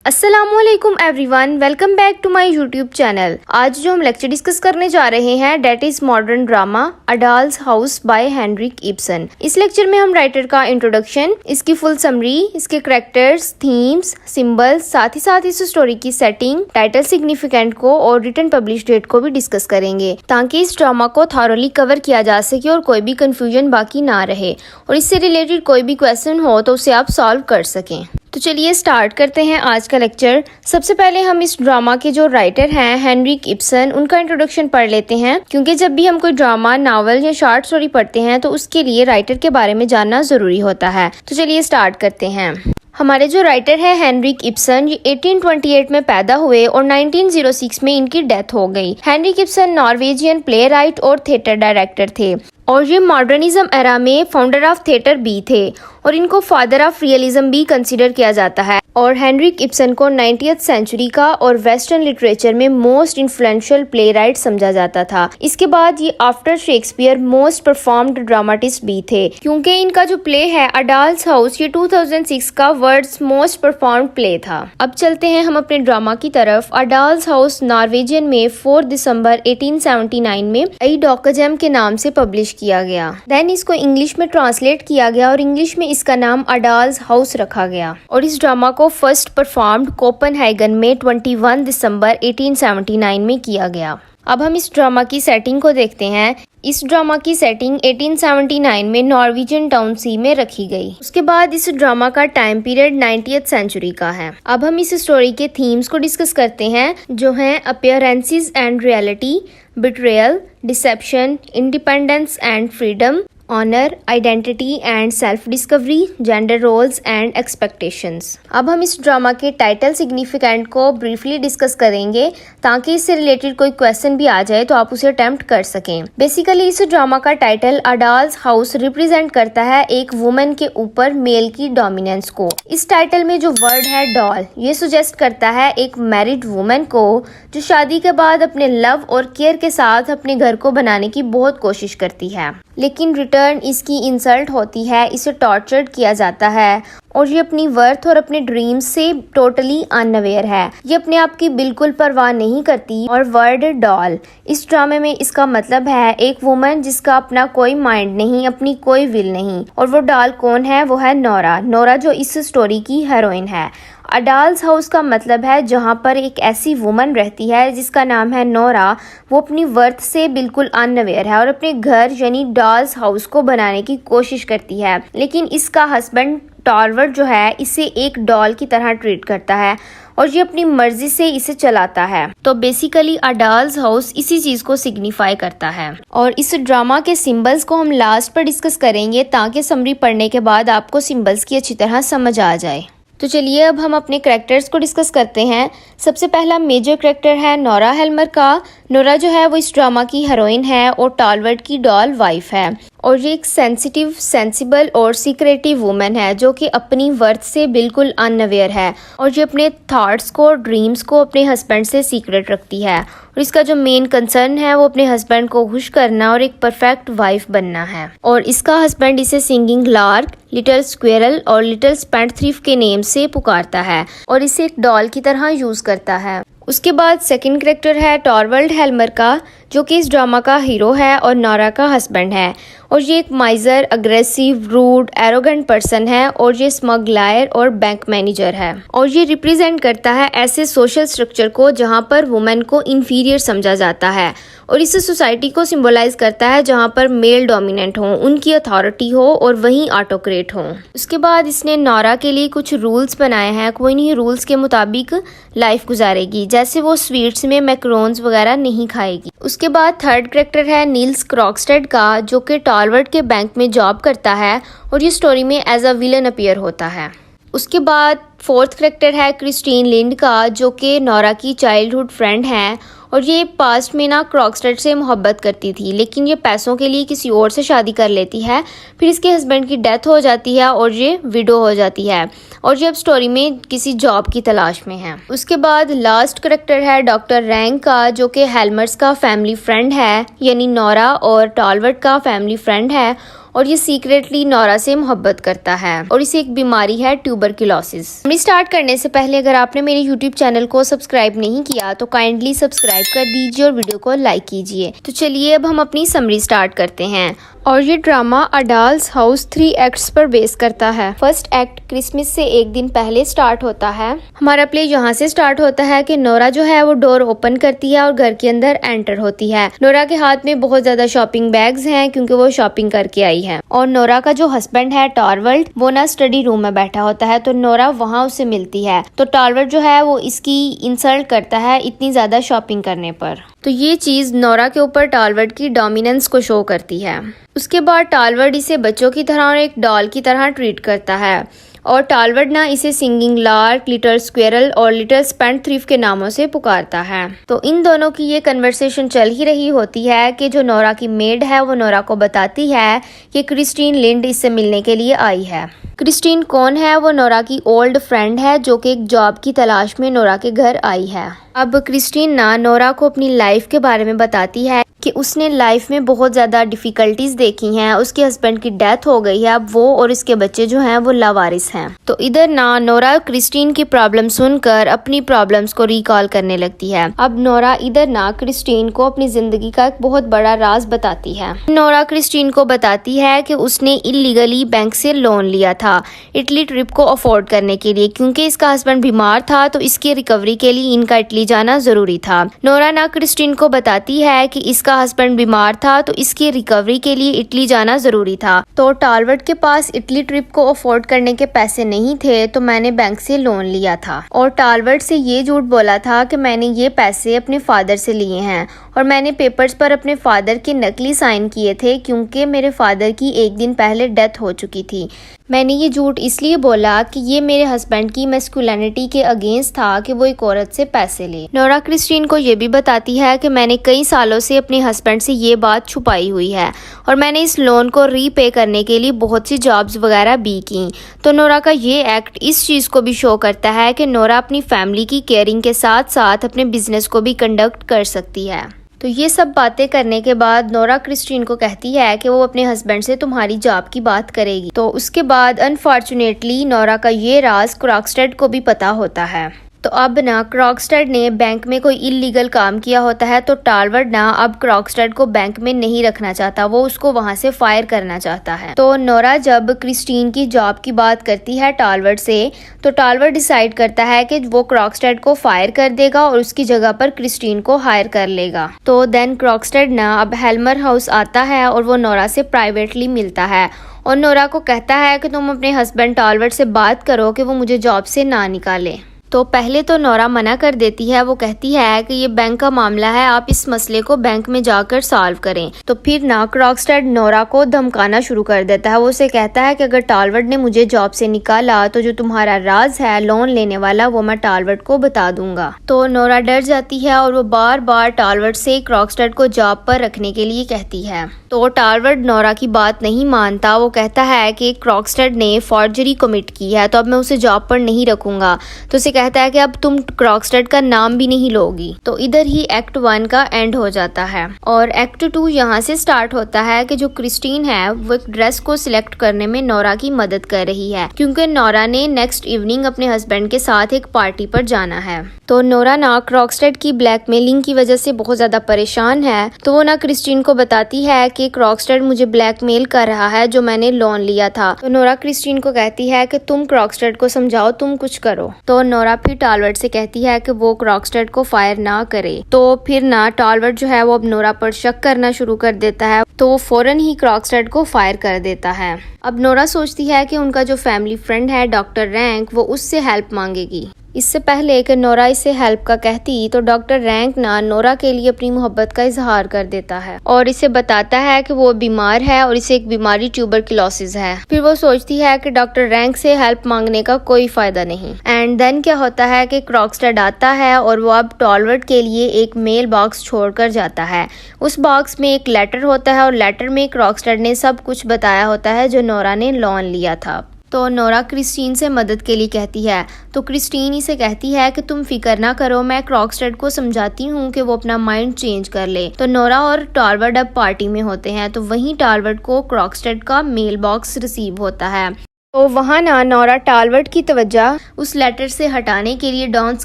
अस्सलामुअलैकुम everyone, welcome back to my YouTube channel. आज जो हम लेक्चर डिस्कस करने जा रहे हैं that is modern drama a doll's house by Henrik Ibsen. इस लेक्चर में हम राइटर का इंट्रोडक्शन, इसकी फुल समरी, इसके कैरेक्टर्स, थीम्स, सिंबल्स, साथ ही साथ इस स्टोरी की सेटिंग, टाइटल सिग्निफिकेंट को और रिटन पब्लिश डेट को भी डिस्कस करेंगे ताकि इस ड्रामा को थॉरली कवर किया जा सके और कोई भी कंफ्यूजन बाकी ना रहे और इससे रिलेटेड कोई भी क्वेश्चन हो तो उसे आप सॉल्व कर सकें। तो चलिए स्टार्ट करते हैं आज का लेक्चर। सबसे पहले हम इस ड्रामा के जो राइटर हैं हेनरिक इब्सन, उनका इंट्रोडक्शन पढ़ लेते हैं क्योंकि जब भी हम कोई ड्रामा, नावल या शॉर्ट स्टोरी पढ़ते हैं तो उसके लिए राइटर के बारे में जानना जरूरी होता है। तो चलिए स्टार्ट करते हैं। हमारे जो राइटर है हेनरिक इब्सन, ये 1828 में पैदा हुए और 1906 में इनकी डेथ हो गई। Henrik Ibsen Norwegian playwright और थिएटर डायरेक्टर थे और ये मॉडर्निज्म एरा में फाउंडर ऑफ थिएटर भी थे और इनको फादर ऑफ रियलिज्म भी कंसीडर किया जाता है। और हेनरिक इब्सन को 90th सेंचुरी का और वेस्टर्न लिटरेचर में मोस्ट इन्फ्लुएंशियल प्ले राइट समझा जाता था। इसके बाद ये after Shakespeare most performed dramatist भी थे क्योंकि इनका जो प्ले है अ डॉल्स हाउस, ये 2006 का वर्ल्ड्स मोस्ट परफॉर्म्ड प्ले था। अब चलते हैं हम अपने ड्रामा की तरफ। अ डॉल्स हाउस नॉर्वेजियन में 4 दिसंबर 1879 में आई डॉकजेम के नाम से पब्लिश किया गया। देन इसको इंग्लिश में ट्रांसलेट किया गया और इंग्लिश में इसका नाम अ डॉल्स हाउस रखा गया और इस ड्रामा को फर्स्ट परफॉर्म्ड कोपेनहेगन में 21 दिसंबर 1879 में किया गया। अब हम इस ड्रामा की सेटिंग को देखते हैं। इस ड्रामा की सेटिंग 1879 में नॉर्वेजियन टाउन सी में रखी गई। उसके बाद इस ड्रामा का टाइम पीरियड 90th सेंचुरी का है। अब हम इस स्टोरी के थीम्स को डिस्कस करते हैं जो हैं appearances and reality, betrayal, deception, independence and freedom, honour, identity and self discovery, gender roles and expectations. अब हम इस ड्रामा के टाइटल सिग्निफिकेंट को ब्रीफली डिस्कस करेंगे ताकि इससे रिलेटेड कोई क्वेश्चन भी आ जाए तो आप उसे अटेम्प्ट कर सकें। बेसिकली इस ड्रामा का टाइटल अ डॉल्स हाउस रिप्रेजेंट करता है एक वुमन के ऊपर मेल की डोमिनेंस को। इस टाइटल में जो वर्ड है डॉल, ये सुजेस्ट करता है एक मैरिड वुमन को जो शादी के बाद अपने लव और केयर के साथ अपने घर को बनाने की बहुत कोशिश करती है, लेकिन रिटर्न इसकी इंसल्ट होती है, इसे टॉर्चर्ड किया जाता है और ये अपनी वर्थ और अपने ड्रीम्स से टोटली अनअवेयर है। ये अपने आप की बिल्कुल परवाह नहीं करती। और वर्ड डॉल इस ड्रामे में इसका मतलब है एक वुमन जिसका अपना कोई माइंड नहीं, अपनी कोई विल नहीं। और वो डॉल कौन है? वो है नोरा। नोरा जो इस स्टोरी की हीरोइन है। अ डॉल्स हाउस का मतलब है जहाँ पर एक ऐसी वुमन रहती है जिसका नाम है नोरा। वो अपनी वर्थ से बिल्कुल अनअवेयर है और अपने घर यानी डॉल्स हाउस को बनाने की कोशिश करती है, लेकिन इसका हस्बैंड टॉर्वर्ड जो है इसे एक डॉल की तरह ट्रीट करता है और ये अपनी मर्जी से इसे चलाता है। तो बेसिकली अ डॉल्स हाउस इसी चीज को सिग्निफाई करता है। और इस ड्रामा के सिंबल्स को हम लास्ट पर डिस्कस करेंगे ताकि समरी पढ़ने के बाद आपको सिंबल्स की अच्छी तरह समझ आ जाए। तो चलिए अब हम अपने कैरेक्टर्स को डिस्कस करते हैं। सबसे पहला मेजर कैरेक्टर है नोरा हेल्मर का। नोरा जो है वो इस ड्रामा की हीरोइन है और टॉलवर्ड की डॉल वाइफ है और ये एक सेंसिटिव, सेंसिबल और सीक्रेटिव वुमन है जो कि अपनी वर्थ से बिल्कुल अनअवेयर है और ये अपने थॉट्स को, ड्रीम्स को अपने हस्बैंड से सीक्रेट रखती है और इसका जो मेन कंसर्न है वो अपने हस्बैंड को खुश करना और एक परफेक्ट वाइफ बनना है। और इसका हस्बैंड इसे सिंगिंग लार्क, लिटिल स्क्वेरल और लिटिल स्पेंट थ्रीफ के नेम से पुकारता है और इसे एक डॉल की तरह यूज करता है। उसके बाद सेकंड कैरेक्टर है टॉरवल्ड हेल्मर का जो कि इस ड्रामा का हीरो है और नोरा का हस्बैंड है और ये एक miser, aggressive, rude, arrogant person है और ये स्मगलर और बैंक मैनेजर है और ये रिप्रेजेंट करता है ऐसे सोशल स्ट्रक्चर को जहाँ पर वुमेन को इंफीरियर समझा जाता है और इस सोसाइटी को सिंबलाइज करता है जहाँ पर मेल डोमिनेंट हो, उनकी अथॉरिटी हो और वहीं ऑटोक्रेट हो। उसके बाद इसने नोरा के लिए कुछ रूल्स बनाए हैं। कोई नहीं रूल्स के मुताबिक लाइफ गुजारेगी, जैसे वो स्वीट्स में मैकरोन्स वगैरह नहीं खाएगी। उसके बाद थर्ड कैरेक्टर है नील्स क्रॉक्सटेड का जो कि टॉलवर्ड के बैंक में जॉब करता है और ये स्टोरी में एज अ विलन अपीयर होता है। उसके बाद फोर्थ कैरेक्टर है क्रिस्टीन लिंड का जो कि नोरा की चाइल्डहुड फ्रेंड है और ये पास्ट में ना क्रॉक्सटेड से मोहब्बत करती थी, लेकिन ये पैसों के लिए किसी और से शादी कर लेती है। फिर इसके हस्बैंड की डेथ हो जाती है और ये विडो हो जाती है और ये अब स्टोरी में किसी जॉब की तलाश में है। उसके बाद लास्ट कैरेक्टर है डॉक्टर रैंक का जो कि हेल्मर्स का फैमिली फ्रेंड है, यानी नोरा और टॉलवर्ड का फैमिली फ्रेंड है और ये सीक्रेटली नोरा से मोहब्बत करता है और इसे एक बीमारी है ट्यूबरक्लोसिस। समरी स्टार्ट करने से पहले अगर आपने मेरे यूट्यूब चैनल को सब्सक्राइब नहीं किया तो काइंडली सब्सक्राइब कर दीजिए और वीडियो को लाइक कीजिए। तो चलिए अब हम अपनी समरी स्टार्ट करते हैं। और ये drama a doll's house 3 acts पर बेस करता है। फर्स्ट एक्ट क्रिसमस से एक दिन पहले स्टार्ट होता है। हमारा प्ले यहाँ से स्टार्ट होता है कि नोरा जो है वो डोर ओपन करती है और घर के अंदर एंटर होती है। नोरा के हाथ में बहुत ज्यादा शॉपिंग बैग्स हैं क्योंकि वो शॉपिंग करके आई है। और नोरा का जो हस्बैंड है टॉरवल्ड, वो ना स्टडी रूम में बैठा होता है, तो नोरा वहाँ उससे मिलती है। तो टॉरवल्ड जो है वो इसकी इंसल्ट करता है इतनी ज्यादा शॉपिंग करने पर। तो ये चीज नोरा के ऊपर टॉरवल्ड की डोमिनेंस को शो करती है। उसके बाद टॉरवल्ड इसे बच्चों की तरह और एक डॉल की तरह ट्रीट करता है और टॉरवल्ड ना इसे सिंगिंग लार्क, लिटिल स्क्विरल और लिटिल स्पेंट थ्रीफ के नामों से पुकारता है। तो इन दोनों की ये कन्वर्सेशन चल ही रही होती है कि जो नोरा की मेड है वो नोरा को बताती है कि क्रिस्टीन लिंड इससे मिलने के लिए आई है। क्रिस्टीन कौन है? वो नोरा की ओल्ड फ्रेंड है जो कि एक जॉब की तलाश में नोरा के घर आई है। अब क्रिस्टीन ना नोरा को अपनी लाइफ के बारे में बताती है कि उसने लाइफ में बहुत ज़्यादा डिफ़िकल्टीज देखी हैं। उसके हस्बैंड की डेथ हो गई है, अब वो और इसके बच्चे जो हैं वो लावारिस हैं। तो इधर ना नोरा क्रिस्टीन की प्रॉब्लम सुनकर अपनी प्रॉब्लम्स को रिकॉल करने लगती है। अब नोरा इधर ना क्रिस्टीन को अपनी ज़िंदगी का एक बहुत बड़ा राज बताती है। नोरा क्रिस्टीन को बताती है कि उसने इलीगली बैंक से लोन लिया था इटली ट्रिप को अफोर्ड करने के लिए, क्योंकि इसका हस्बैंड बीमार था तो इसकी रिकवरी के लिए इनका इटली जाना जरूरी था। नोरा ना क्रिस्टीन को बताती है कि इसका हस्बैंड बीमार था तो इसकी रिकवरी के लिए इटली जाना जरूरी था। तो टॉरवल्ड के पास इटली ट्रिप को अफोर्ड करने के पैसे नहीं थे तो मैंने बैंक से लोन लिया था। और टॉरवल्ड से ये झूठ बोला था कि मैंने ये पैसे अपने फादर से लिए हैं और मैंने पेपर्स पर अपने फादर के नकली साइन किए थे क्योंकि मेरे फादर की एक दिन पहले डेथ हो चुकी थी। मैंने ये झूठ इसलिए बोला कि ये मेरे हस्बैंड की मैस्कुलिनिटी के अगेंस्ट था कि वो एक औरत से पैसे ले। नोरा क्रिस्टीन को ये भी बताती है कि मैंने कई सालों से अपने हस्बैंड से ये बात छुपाई हुई है और मैंने इस लोन को रीपे करने के लिए बहुत सी जॉब्स वगैरह भी की। तो नोरा का ये एक्ट इस चीज़ को भी शो करता है कि नोरा अपनी फैमिली की केयरिंग के साथ साथ अपने बिजनेस को भी कंडक्ट कर सकती है। तो ये सब बातें करने के बाद नोरा क्रिस्टीन को कहती है कि वो अपने हस्बैंड से तुम्हारी जॉब की बात करेगी। तो उसके बाद अनफॉर्चुनेटली नोरा का ये राज क्रॉक्स्टेड को भी पता होता है। तो अब ना क्रॉक्स्टेड ने बैंक में कोई इलीगल काम किया होता है तो टॉरवल्ड ना अब क्रॉक्स्टेड को बैंक में नहीं रखना चाहता, वो उसको वहां से फायर करना चाहता है। तो नोरा जब क्रिस्टीन की जॉब की बात करती है टॉरवल्ड से तो टॉरवल्ड डिसाइड करता है कि वो क्रॉक्स्टेड को फायर कर देगा और उसकी जगह पर क्रिस्टीन को हायर कर लेगा। तो देन क्रॉक्स्टेड ना अब हेल्मर हाउस आता है और वो नोरा से प्राइवेटली मिलता है और नोरा को कहता है कि तुम अपने हस्बैंड टॉरवल्ड से बात करो कि वो मुझे जॉब से ना निकाले। तो पहले तो नोरा मना कर देती है। वो कहती है कि ये बैंक का मामला है, आप इस मसले को बैंक में जाकर सॉल्व करें। तो फिर ना क्रॉक्स्टेड नोरा को धमकाना शुरू कर देता है। वो उसे कहता है कि अगर टॉरवल्ड ने मुझे जॉब से निकाला तो जो तुम्हारा राज है लोन लेने वाला वो मैं टॉरवल्ड को बता दूंगा। तो नोरा डर जाती है और वो बार बार टॉरवल्ड से क्रॉक्स्टेड को जॉब पर रखने के लिए कहती है। तो टॉरवल्ड नोरा की बात नहीं मानता। वो कहता है कि क्रॉक्स्टेड ने फॉर्जरी कमिट की है तो अब मैं उसे जॉब पर नहीं रखूंगा। तो उसे कहता है कि अब तुम क्रॉक्स्टेड का नाम भी नहीं लोगी। तो इधर ही एक्ट 1 का एंड हो जाता है और एक्ट 2 यहाँ से स्टार्ट होता है कि जो क्रिस्टीन है वो एक ड्रेस को सिलेक्ट करने में नोरा की मदद कर रही है क्योंकि नोरा ने नेक्स्ट इवनिंग अपने हस्बैंड के साथ एक पार्टी पर जाना है। तो नोरा ना क्रॉक्स्टेड की ब्लैकमेलिंग की वजह से बहुत ज्यादा परेशान है। तो वो ना क्रिस्टीन को बताती है कि क्रॉक्स्टेड मुझे ब्लैकमेल कर रहा है जो मैंने लोन लिया था। तो नोरा क्रिस्टीन को कहती है कि तुम क्रॉक्स्टेड को समझाओ, तुम कुछ करो। तो नोरा फिर टॉरवल्ड से कहती है कि वो क्रॉक्स्टेड को फायर ना करे। तो फिर ना टॉरवल्ड जो है वो अब नोरा पर शक करना शुरू कर देता है तो वो फौरन ही क्रॉक्स्टेड को फायर कर देता है। अब नोरा सोचती है कि उनका जो फैमिली फ्रेंड है डॉक्टर रैंक वो उससे हेल्प मांगेगी। इससे पहले कि नोरा इसे हेल्प का कहती तो डॉक्टर रैंक ना नोरा के लिए अपनी मोहब्बत का इजहार कर देता है और इसे बताता है कि वो बीमार है और इसे एक बीमारी ट्यूबरक्लोसिस है। फिर वो सोचती है कि डॉक्टर रैंक से हेल्प मांगने का कोई फायदा नहीं। एंड देन क्या होता है कि क्रॉक्स्टेड आता है और वो अब टॉरवल्ड के लिए एक मेल बॉक्स छोड़कर जाता है। उस बॉक्स में एक लेटर होता है और लेटर में क्रॉक्स्टेड ने सब कुछ बताया होता है जो नोरा ने लोन लिया था। तो नोरा क्रिस्टीन से मदद के लिए कहती है। तो क्रिस्टीन इसे कहती है कि तुम फिक्र ना करो, मैं क्रॉकस्टेड को समझाती हूँ कि वो अपना माइंड चेंज कर ले। तो नोरा और टालवर्ड अब पार्टी में होते हैं। तो वहीं टालवर्ड को क्रॉकस्टेड का मेल बॉक्स रिसीव होता है। तो वहाँ ना नोरा टालवर्ड की तवज्जो उस लेटर से हटाने के लिए डांस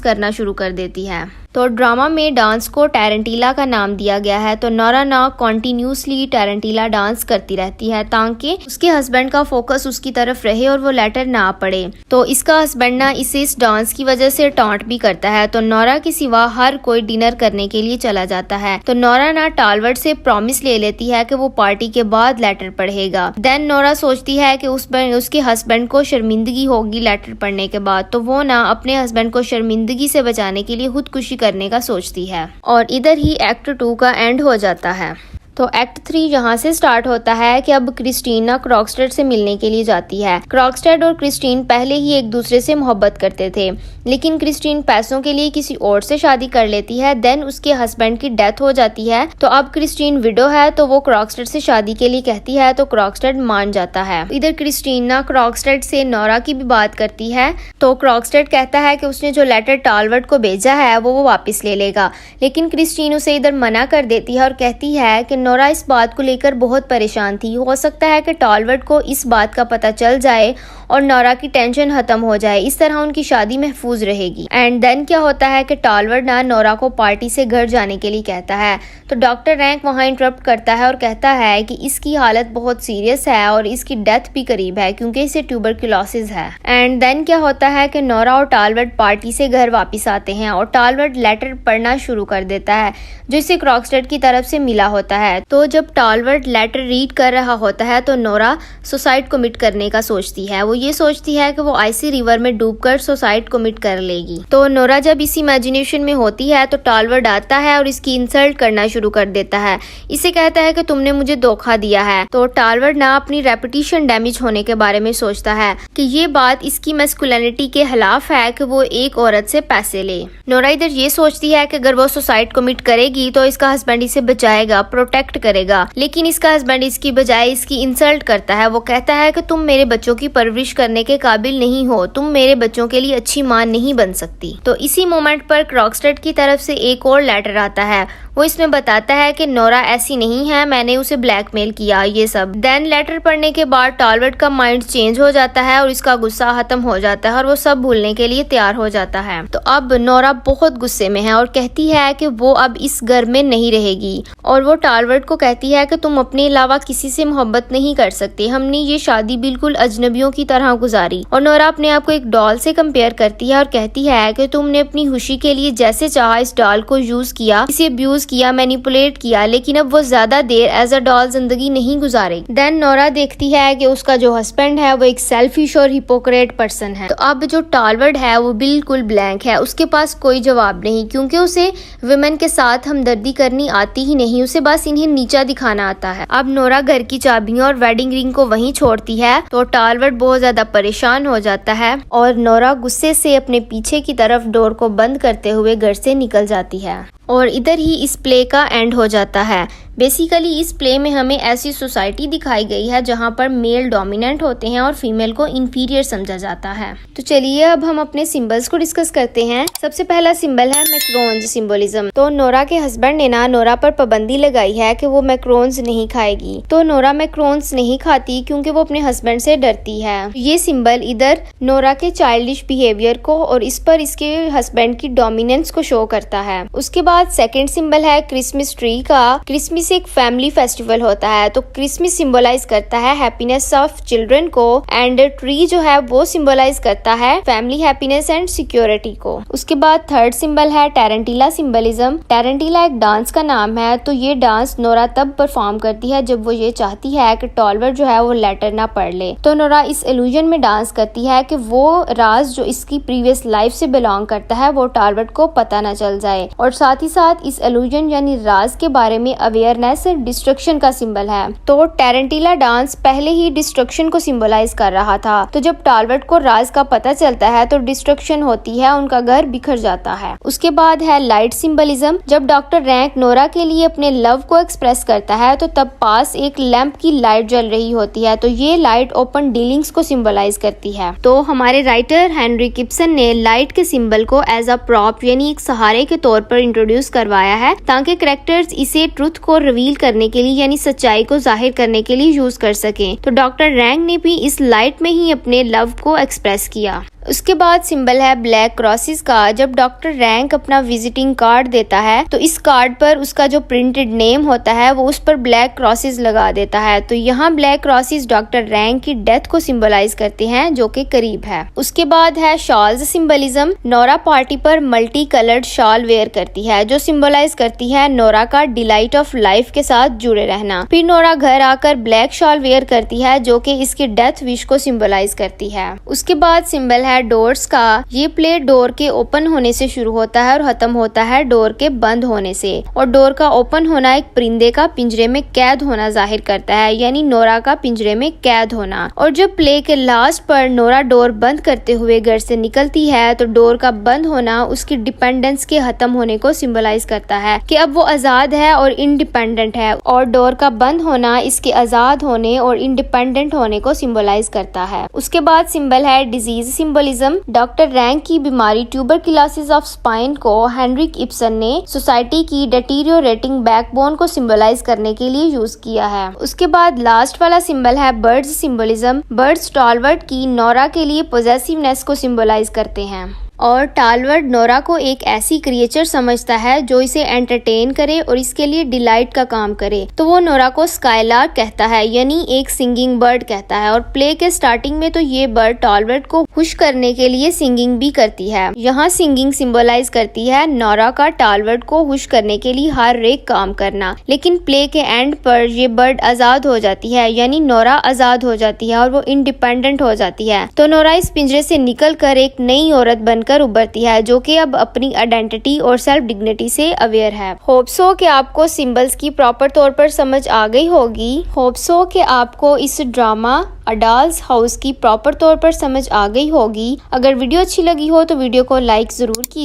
करना शुरू कर देती है। तो ड्रामा में डांस को टैरेंटिला का नाम दिया गया है। तो नोरा ना कॉन्टिन्यूसली टैरेंटिला डांस करती रहती है ताकि उसके हस्बैंड का फोकस उसकी तरफ रहे और वो लेटर ना पढ़े। तो इसका हस्बैंड ना इसे इस डांस की वजह से टॉन्ट भी करता है। तो नोरा के सिवा हर कोई डिनर करने के लिए चला जाता है। तो नोरा ना टालवर्ड से प्रॉमिस ले लेती है कि वो पार्टी के बाद लेटर पढ़ेगा। देन नोरा सोचती है कि उसके हस्बैंड को शर्मिंदगी होगी लेटर पढ़ने के बाद। तो वो ना अपने हस्बैंड को शर्मिंदगी से बचाने के लिए खुदकुशी करने का सोचती है। और इधर ही एक्ट 2 का एंड हो जाता है। तो एक्ट 3 यहाँ से स्टार्ट होता है कि अब क्रिस्टीन ना क्रॉकस्टेड से मिलने के लिए जाती है। क्रॉकस्टेड और क्रिस्टीन पहले ही एक दूसरे से मोहब्बत करते थे, लेकिन क्रिस्टीन पैसों के लिए किसी और से शादी कर लेती है। देन उसके हस्बैंड की डेथ हो जाती है। तो अब क्रिस्टीन विडो है, तो वो क्रॉकस्टेड से शादी के लिए कहती है। तो क्रॉकस्टेड मान जाता है। इधर क्रिस्टीन ना क्रॉकस्टेड से नोरा की भी बात करती है। तो क्रॉकस्टेड कहता है कि उसने जो लेटर टालवर्ड को भेजा है वो वापस ले लेगा, लेकिन क्रिस्टीन उसे इधर मना कर देती है और कहती है कि नोरा इस बात को लेकर बहुत परेशान थी। हो सकता है कि टालवर्ड को इस बात का पता चल जाए और नोरा की टेंशन खत्म हो जाए, इस तरह उनकी शादी महफूज रहेगी। एंड देन क्या होता है कि टालवर्ड ना नोरा को पार्टी से घर जाने के लिए कहता है। तो डॉक्टर रैंक वहाँ इंटरप्ट करता है और कहता है कि इसकी हालत बहुत सीरियस है और इसकी डेथ भी करीब है क्योंकि इसे ट्यूबरक्लोसिस है। एंड देन क्या होता है कि नोरा और टालवर्ड पार्टी से घर वापस आते हैं और टालवर्ड लेटर पढ़ना शुरू कर देता है जो इसे क्रॉकस्टेड की तरफ से मिला होता है। तो जब टालवर्ड लेटर रीड कर रहा होता है तो नोरा सुसाइड कमिट करने का सोचती है। वो ये सोचती है कि वो आइसी रिवर में डूबकर सुसाइड कमिट कर लेगी। तो नोरा जब इस इमेजिनेशन में होती है तो टालवर्ड आता है और इसकी इंसल्ट करना शुरू कर देता है। इसे कहता है कि तुमने मुझे धोखा दिया है। तो टालवर्ड ना अपनी रेपुटेशन डैमेज होने के बारे में सोचता है कि ये बात इसकी मैस्कुलिनिटी के खिलाफ है कि वो एक औरत से पैसे ले। नोरा इधर ये सोचती है कि अगर वो सुसाइड कमिट करेगी तो इसका हस्बैंड इसे बचाएगा, प्रोटेक्ट करेगा, लेकिन इसका हस्बैंड इसकी बजाय इसकी इंसल्ट करता है। वो कहता है कि तुम मेरे बच्चों की परवरिश करने के काबिल नहीं हो, तुम मेरे बच्चों के लिए अच्छी मां नहीं बन सकती। तो इसी मोमेंट पर क्रॉकस्टेड की तरफ से एक और लेटर आता है। वो इसमें बताता है कि नोरा ऐसी नहीं है, मैंने उसे ब्लैकमेल किया, ये सब। देन लेटर पढ़ने के बाद टालवर्ड का माइंड चेंज हो जाता है और इसका गुस्सा खत्म हो जाता है और वो सब भूलने के लिए तैयार हो जाता है। तो अब नोरा बहुत गुस्से में है और कहती है कि वो अब इस घर में नहीं रहेगी और वो टालवर्ड को कहती है कि तुम अपने अलावा किसी से मोहब्बत नहीं कर सकते, हमने ये शादी बिल्कुल अजनबियों की तरह गुजारी। और नोरा अपने आप को एक डॉल से कंपेयर करती है और कहती है कि तुमने अपनी खुशी के लिए जैसे चाहा इस डॉल को यूज किया, इसे अब्यूज किया, मैनिपुलेट किया, लेकिन अब वो ज्यादा देर एज अ डॉल जिंदगी नहीं गुजारेगी। देन नोरा देखती है कि उसका जो हस्बैंड है वो एक सेल्फिश और हिपोक्रेट पर्सन है। तो अब जो टालवर्ड है वो बिल्कुल ब्लैंक है, उसके पास कोई जवाब नहीं क्योंकि उसे वुमेन के साथ हमदर्दी करनी आती ही नहीं, उसे बस इन्हें नीचा दिखाना आता है। अब नोरा घर की चाबियां और वेडिंग रिंग को वहीं छोड़ती है। तो टालवर्ड बहुत ज्यादा परेशान हो जाता है और नोरा गुस्से से अपने पीछे की तरफ डोर को बंद करते हुए घर से निकल जाती है। और इधर ही इस प्ले का एंड हो जाता है। बेसिकली इस प्ले में हमें ऐसी सोसाइटी दिखाई गई है जहां पर मेल डोमिनेंट होते हैं और फीमेल को इंफीरियर समझा जाता है। तो चलिए अब हम अपने सिंबल्स को डिस्कस करते हैं। सबसे पहला सिंबल है मैक्रोन्स सिंबलिज्म। तो नोरा के हस्बैंड ने ना नोरा पर पाबंदी लगाई है कि वो मैक्रोन्स नहीं खाएगी। तो नोरा मैक्रोन्स नहीं खाती क्योंकि वो अपने हस्बैंड से डरती है। ये सिंबल इधर नोरा के चाइल्डिश बिहेवियर को और इस पर इसके हस्बैंड की डोमिनेंस को शो करता है। उसके बाद सेकंड सिंबल है क्रिसमस ट्री का। क्रिसमस एक फैमिली फेस्टिवल होता है, तो क्रिसमस सिंबलाइज करता है हैप्पीनेस ऑफ चिल्ड्रन को एंड ट्री जो है वो सिंबलाइज करता है फैमिली हैप्पीनेस एंड सिक्योरिटी को। उसके बाद थर्ड सिंबल है टैरेंटिला सिंबलिज्म। टैरेंटिला एक डांस का नाम है। तो ये डांस नोरा तब परफॉर्म करती है जब वो ये चाहती है कि टालवर्ड जो है वो लेटर ना पढ़ ले। तो नोरा इस इल्यूजन में डांस करती है कि वो राज जो इसकी प्रीवियस लाइफ से बिलोंग करता है वो टालवर्ड को पता ना चल जाए और साथ ही साथ इस इल्यूजन यानी राज के बारे में अवेयर अवेयरनेस डिस्ट्रक्शन का सिंबल है। तो टेरेंटिला डांस पहले ही डिस्ट्रक्शन को सिंबलाइज कर रहा था। तो जब टालवर्ट को राज का पता चलता है तो डिस्ट्रक्शन होती है, उनका घर बिखर जाता है। उसके बाद है लाइट सिंबलिज्म। जब डॉक्टर रैंक नोरा के लिए अपने लव को एक्सप्रेस करता है तो तब पास एक लैंप की लाइट जल रही होती है। तो ये लाइट ओपन डीलिंग्स को सिंबलाइज करती है। तो हमारे राइटर हेनरिक इब्सन ने लाइट के सिंबल को एज अ प्रॉप यानी एक सहारे के तौर पर इंट्रोड्यूस करवाया है, ताकि कैरेक्टर्स इसे ट्रुथ को रिवील करने के लिए यानी सच्चाई को जाहिर करने के लिए यूज कर सकें। तो डॉक्टर रैंक ने भी इस लाइट में ही अपने लव को एक्सप्रेस किया। उसके बाद सिंबल है ब्लैक क्रॉसेस का। जब डॉक्टर रैंक अपना विजिटिंग कार्ड देता है तो इस कार्ड पर उसका जो प्रिंटेड नेम होता है वो उस पर ब्लैक क्रॉसेस लगा देता है। तो यहाँ ब्लैक क्रॉसेस डॉक्टर रैंक की डेथ को सिंबलाइज करते हैं, जो कि करीब है। उसके बाद है शॉल्स सिंबलिज्म। नोरा पार्टी पर मल्टी कलर्ड शॉल वेयर करती है, जो सिंबलाइज करती है नोरा का डिलाइट ऑफ लाइफ के साथ जुड़े रहना। फिर नोरा घर आकर ब्लैक शॉल वेयर करती है, जो कि इसकी डेथ विश को सिंबलाइज करती है। उसके बाद सिंबल है डोर्स का। ये प्ले डोर के ओपन होने से शुरू होता है और खत्म होता है डोर के बंद होने से। और डोर का ओपन होना एक परिंदे का पिंजरे में कैद होना जाहिर करता है, यानी नोरा का पिंजरे में कैद होना। और जब प्ले के लास्ट पर नोरा डोर बंद करते हुए घर से निकलती है तो डोर का बंद होना उसकी डिपेंडेंस के खत्म होने को सिंबलाइज करता है कि अब वो आजाद है और इंडिपेंडेंट है। और डोर का बंद होना इसके आजाद होने और इंडिपेंडेंट होने को सिंबलाइज करता है। उसके बाद सिंबल है डिजीज सिंबलिज्म। डॉक्टर रैंक की बीमारी ट्यूबरकुलोसिस ऑफ स्पाइन को हेनरिक इब्सन ने सोसाइटी की डेटीरियोरेटिंग बैकबोन को सिंबलाइज करने के लिए यूज किया है। उसके बाद लास्ट वाला सिंबल है बर्ड्स सिंबलिज्म। बर्ड्स टालवर्ट की नोरा के लिए पॉजेसिवनेस को सिंबलाइज करते हैं। और टालवर्ट नोरा को एक ऐसी क्रिएचर समझता है जो इसे एंटरटेन करे और इसके लिए डिलाइट का काम करे। तो वो नोरा को स्काईलार्क कहता है, यानी एक सिंगिंग बर्ड कहता है। और प्ले के स्टार्टिंग में तो ये बर्ड टालवर्ट को खुश करने के लिए सिंगिंग भी करती है। यहाँ सिंगिंग सिंबलाइज करती है नोरा का टालवर्ट को खुश करने के लिए हर एक काम करना। लेकिन प्ले के एंड पर ये बर्ड आजाद हो जाती है, यानी नोरा आजाद हो जाती है और वो इंडिपेंडेंट हो जाती है। तो नोरा इस पिंजरे से निकल कर एक नई औरत बनकर उभरती है, जो कि अब अपनी आइडेंटिटी और सेल्फ डिग्निटी से अवेयर है। होप सो कि आपको सिंबल्स की प्रॉपर तौर पर समझ आ गई होगी। होप सो कि आपको इस ड्रामा अ डॉल्स हाउस की प्रॉपर तौर पर समझ आ गई होगी। अगर वीडियो अच्छी लगी हो तो वीडियो को लाइक जरूर कीजिए।